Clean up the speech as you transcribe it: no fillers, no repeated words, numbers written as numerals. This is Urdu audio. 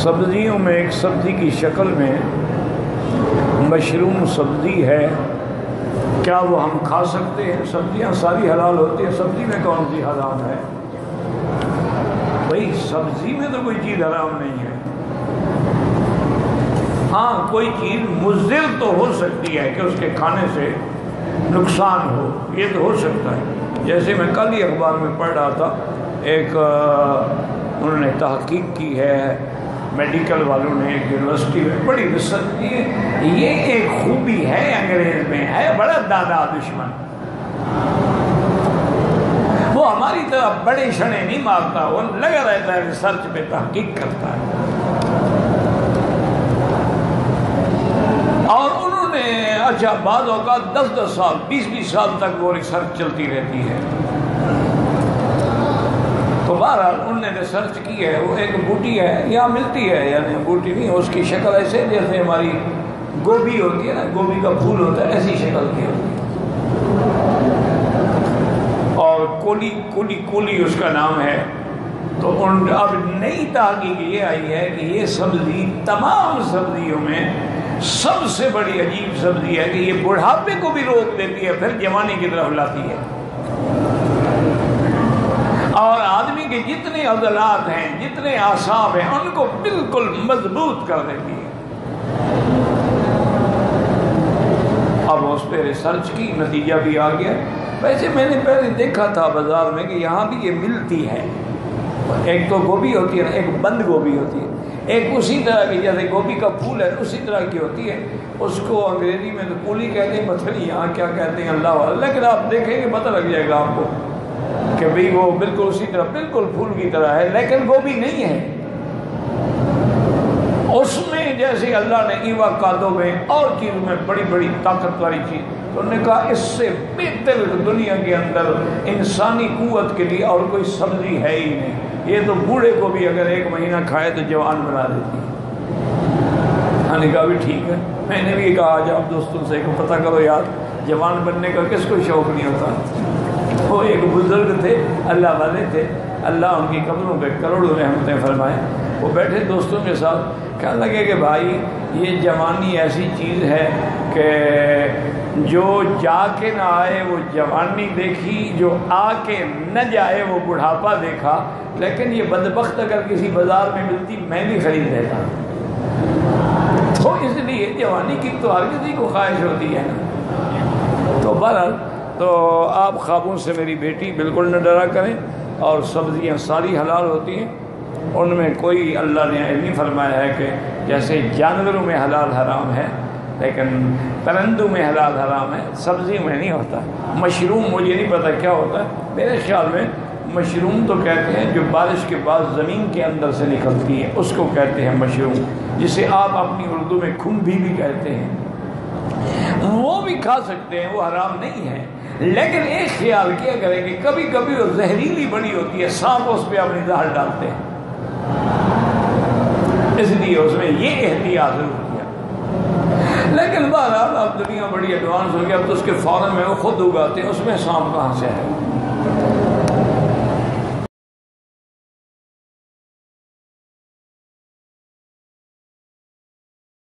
سبزیوں میں ایک سبزی کی شکل میں مشروم سبزی ہے، کیا وہ ہم کھا سکتے ہیں؟ سبزیاں ساری حلال ہوتی ہیں، سبزی میں کون سی حرام ہے؟ بھئی سبزی میں تو کوئی چیز حرام نہیں ہے، ہاں کوئی چیز مضر تو ہو سکتی ہے کہ اس کے کھانے سے نقصان ہو، یہ تو ہو سکتا ہے۔ جیسے میں کل ہی اخبار میں پڑھ رہا تھا، ایک انہوں نے تحقیق کی ہے، میڈیکل والوں نے ایک یونیورسٹی میں بڑی ریسرچ کی ہے۔ یہ ایک خوبی ہے انگریز میں، ہے بڑا دادا دشمن، وہ ہماری طرح بڑے شنے نہیں مارتا، وہ لگا رہتا ہے ریسرچ پہ تحقیق کرتا ہے۔ اور انہوں نے اچھا بعض اوقات 10 سال 20 سال تک وہ ریسرچ چلتی رہتی ہے۔ تو بہرحال انہوں نے ریسرچ کی ہے، وہ ایک بوٹی ہے، یہاں ملتی ہے، یعنی بوٹی نہیں، اس کی شکل ایسے جیسے ہماری گوبھی ہوتی ہے نا، گوبھی کا پھول ہوتا ہے، ایسی شکل کی ہوتی ہے، اور کولی اس کا نام ہے۔ تو اب نئی تحقیق یہ آئی ہے کہ یہ سبزی تمام سبزیوں میں سب سے بڑی عجیب سبزی ہے کہ یہ بڑھاپے کو بھی روک دیتی ہے، پھر جوانی کی طرف لاتی ہے، اور آدمی کے جتنے عضلات ہیں، جتنے اعصاب ہیں، ان کو بالکل مضبوط کر دیتی ہے۔ اب اس پہ ریسرچ کی، نتیجہ بھی آ گیا۔ ویسے میں نے پہلے دیکھا تھا بازار میں کہ یہاں بھی یہ ملتی ہے، ایک تو گوبھی ہوتی ہے نا، ایک بند گوبھی ہوتی ہے، ایک اسی طرح کی جیسے گوبھی کا پھول ہے اسی طرح کی ہوتی ہے، اس کو انگریزی میں تو کولی کہتے ہیں، پتہ نہیں یہاں کیا کہتے ہیں اللہ والا، لیکن آپ دیکھیں گے پتہ لگ جائے گا آپ کو کہ بھئی وہ بالکل اسی طرح، بالکل پھول کی طرح ہے، لیکن گوبھی نہیں ہے۔ اس میں جیسے اللہ نے ایووکادو میں اور چیزوں میں بڑی بڑی طاقت والی چیز، تو انہوں نے کہا اس سے بہتر دنیا کے اندر انسانی قوت کے لیے اور کوئی سبزی ہے ہی نہیں، یہ تو بوڑھے کو بھی اگر 1 مہینہ کھائے تو جوان بنا دیتی ہے۔ میں نے کہا بھی ٹھیک ہے، میں نے بھی کہا آج آپ دوستوں سے پتہ کرو یار، جوان بننے کا کس کو شوق نہیں ہوتا۔ وہ ایک بزرگ تھے، اللہ والے تھے، اللہ ان کی قبروں پہ کروڑوں رحمتیں فرمائے، وہ بیٹھے دوستوں کے ساتھ، کہنے لگے کہ بھائی یہ جوانی ایسی چیز ہے کہ جو جا کے نہ آئے وہ جوانی دیکھی، جو آ کے نہ جائے وہ بڑھاپا دیکھا، لیکن یہ بدبخت اگر کسی بازار میں ملتی میں بھی خرید لیتا۔ تو اس لیے جوانی کی تو ہر کسی کو خواہش ہوتی ہے نا۔ تو بہرحال تو آپ خوابوں سے میری بیٹی بالکل نہ ڈرا کریں، اور سبزیاں ساری حلال ہوتی ہیں، ان میں کوئی اللہ نے نہیں فرمایا ہے کہ جیسے جانوروں میں حلال حرام ہے لیکن پرندوں میں حلال حرام ہے، سبزیوں میں نہیں ہوتا۔ مشروم مجھے نہیں پتہ کیا ہوتا ہے، میرے خیال میں مشروم تو کہتے ہیں جو بارش کے بعد زمین کے اندر سے نکلتی ہے، اس کو کہتے ہیں مشروم، جسے آپ اپنی اردو میں کھمبھی بھی کہتے ہیں، وہ بھی کھا سکتے ہیں، وہ حرام نہیں ہے، لیکن ایک خیال کیا کریں کہ کبھی کبھی وہ زہریلی بڑی ہوتی ہے، سانپ اس پہ اپنی زہر ڈالتے ہیں، اس لیے اس میں یہ احتیاط ضرور کیا۔ لیکن بہرحال اب دنیا بڑی ایڈوانس ہو گیا، اب تو اس کے فارم میں وہ خود اگاتے ہیں، اس میں سانپ کہاں سے ہے؟